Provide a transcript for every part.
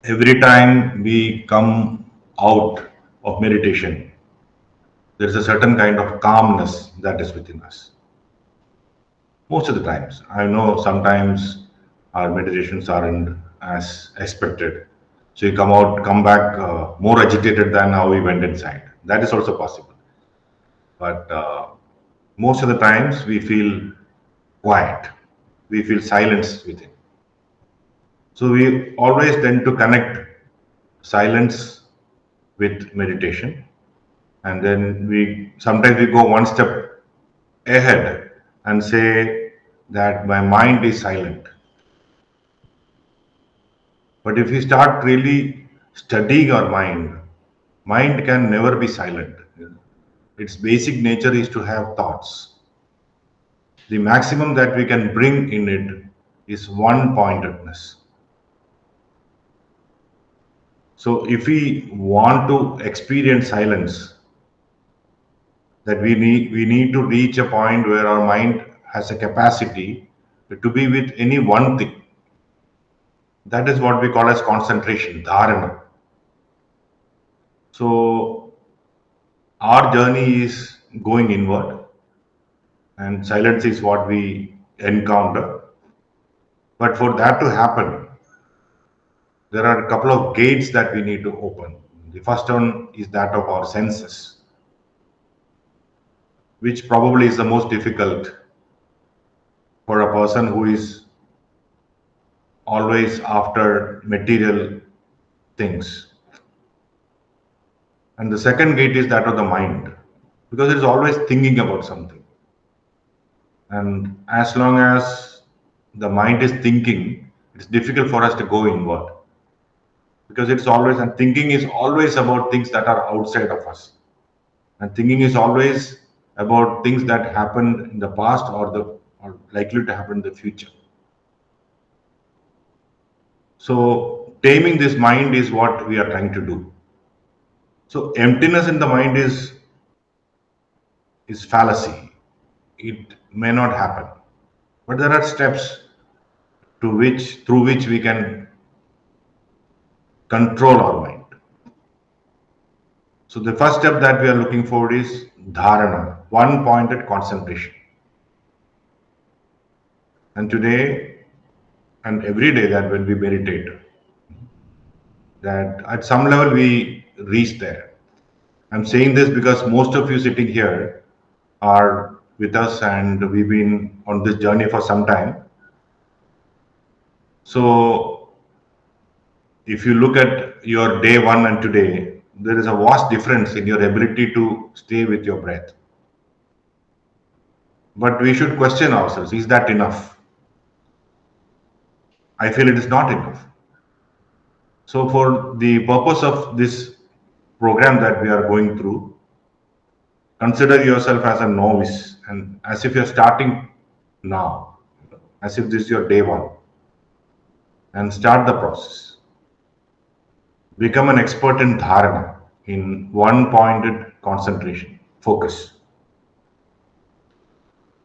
Every time we come out of meditation, there is a certain kind of calmness that is within us. Most of the times, I know sometimes our meditations aren't as expected. So you come back more agitated than how we went inside. That is also possible. But most of the times we feel quiet, we feel silence within. So we always tend to connect silence with meditation, and then we sometimes we go one step ahead and say that my mind is silent. But if we start really studying our mind can never be silent. Its basic nature is to have thoughts. The maximum that we can bring in it is one pointedness. So if we want to experience silence, that we need to reach a point where our mind has a capacity to be with any one thing. That is what we call as concentration, dharana. So our journey is going inward, and silence is what we encounter. But for that to happen, there are a couple of gates that we need to open. The first one is that of our senses, which probably is the most difficult for a person who is always after material things. And the second gate is that of the mind, because it is always thinking about something. And as long as the mind is thinking, it's difficult for us to go inward, because it's always, and thinking is always about things that are outside of us. And thinking is always about things that happened in the past or likely to happen in the future. So taming this mind is what we are trying to do. So emptiness in the mind is fallacy. It may not happen. But there are steps through which we can control our mind. So the first step that we are looking for is dharana, one pointed concentration. And today and every day that when we meditate, that at some level we reach there. I'm saying this because most of you sitting here are with us and we've been on this journey for some time. So if you look at your day one and today, there is a vast difference in your ability to stay with your breath. But we should question ourselves, is that enough? I feel it is not enough. So, for the purpose of this program that we are going through, consider yourself as a novice and as if you're starting now, as if this is your day one, and start the process. Become an expert in dharana, in one pointed concentration, focus.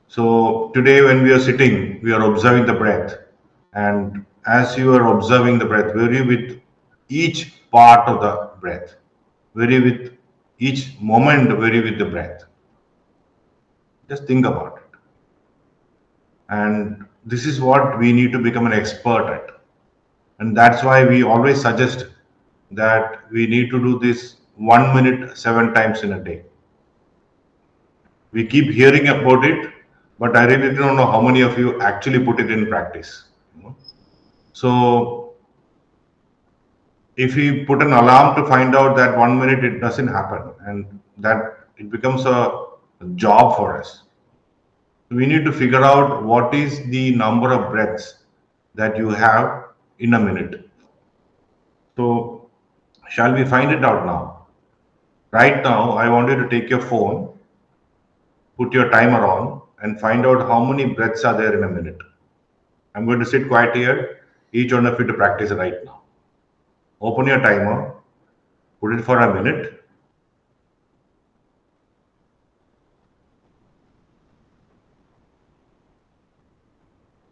So today, when we are sitting, we are observing the breath. And as you are observing the breath, vary with each part of the breath, vary with each moment, vary with the breath. Just think about it. And this is what we need to become an expert at. And that's why we always suggest that we need to do this 1 minute 7 times in a day. We keep hearing about it, but I really don't know how many of you actually put it in practice. So if we put an alarm to find out that 1 minute it doesn't happen and that it becomes a job for us, we need to figure out what is the number of breaths that you have in a minute. So shall we find it out now? Right now, I want you to take your phone, put your timer on, and find out how many breaths are there in a minute. I'm going to sit quiet here, each one of you to practice it right now. Open your timer, put it for a minute.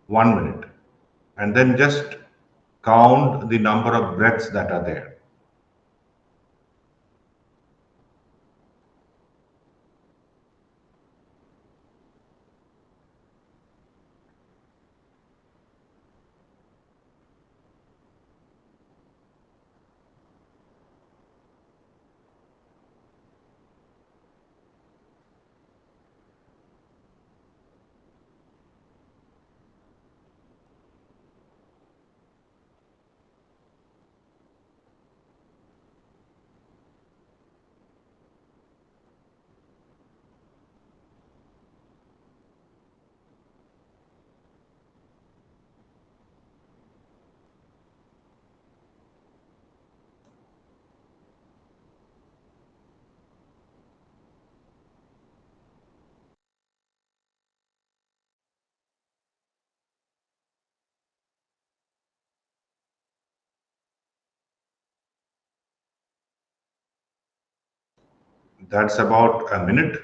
One minute. And then just count the number of breaths that are there. That's about a minute.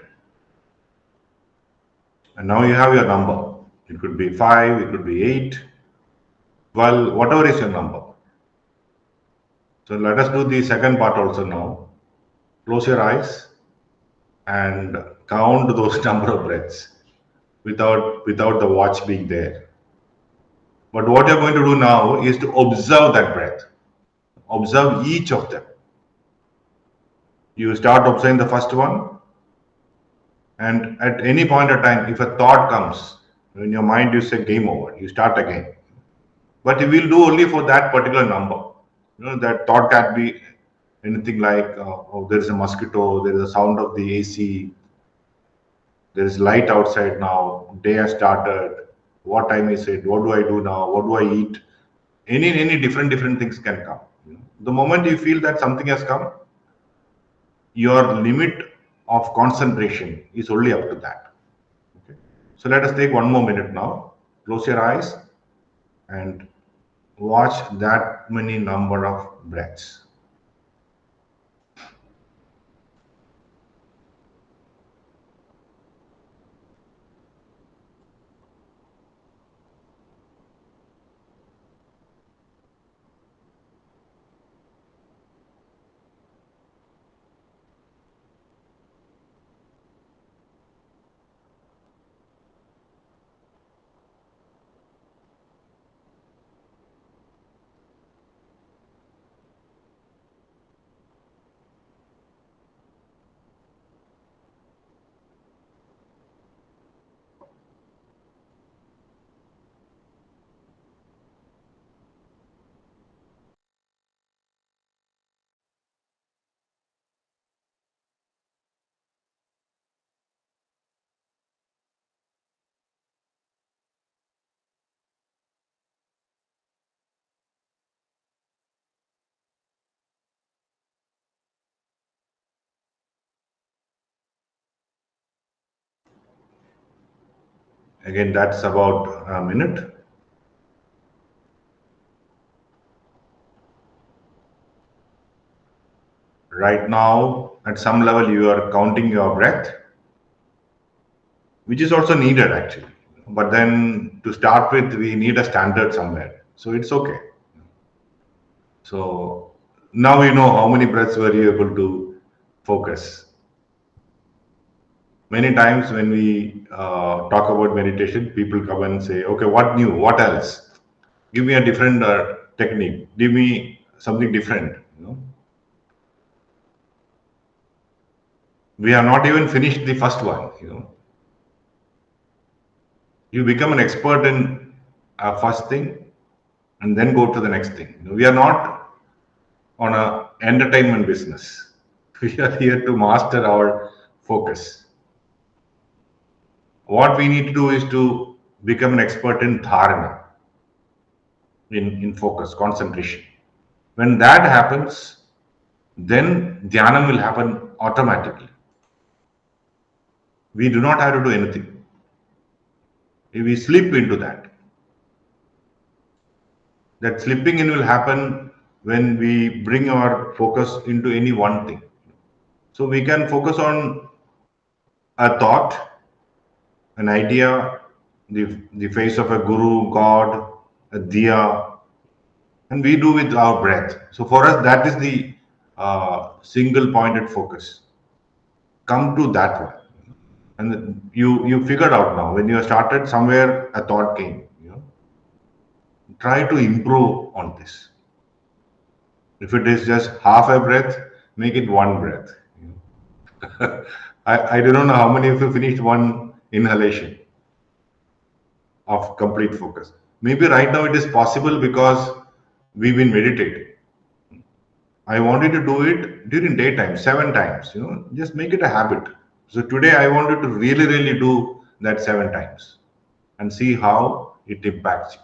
And now you have your number. It could be 5, it could be 8, 12, whatever is your number. So let us do the second part also now. Close your eyes and count those number of breaths without the watch being there. But what you're going to do now is to observe that breath. Observe each of them. You start observing the first one, and at any point of time, if a thought comes in your mind, you say game over. You start again. But you will do only for that particular number. That thought can be anything like, oh, there is a mosquito, there is a sound of the AC, there is light outside now, day has started, what time is it, what do I do now, what do I eat? Any different things can come. The moment you feel that something has come, your limit of concentration is only up to that. Okay. So let us take one more minute now. Close your eyes and watch that many number of breaths. Again, that's about a minute. Right now, at some level, you are counting your breath, which is also needed actually. But then to start with, we need a standard somewhere. So it's okay. So now you know how many breaths were you able to focus. Many times when we talk about meditation, people come and say, okay, what new? What else? Give me a different technique. Give me something different. We have not even finished the first one. You become an expert in first thing and then go to the next thing. We are not on a entertainment business. We are here to master our focus. What we need to do is to become an expert in dharana, in focus, concentration. When that happens, then dhyana will happen automatically. We do not have to do anything. We slip into that. That slipping in will happen when we bring our focus into any one thing. So we can focus on a thought, an idea, the face of a guru, God, a diya, and we do with our breath. So for us, that is the single pointed focus. Come to that one, and you figured out now. When you started somewhere, a thought came. Try to improve on this. If it is just half a breath, make it one breath. I don't know how many of you finished one inhalation of complete focus. Maybe right now it is possible because we've been meditating. I wanted to do it during daytime, 7 times. Just make it a habit. So today I wanted to really, really do that 7 times and see how it impacts you.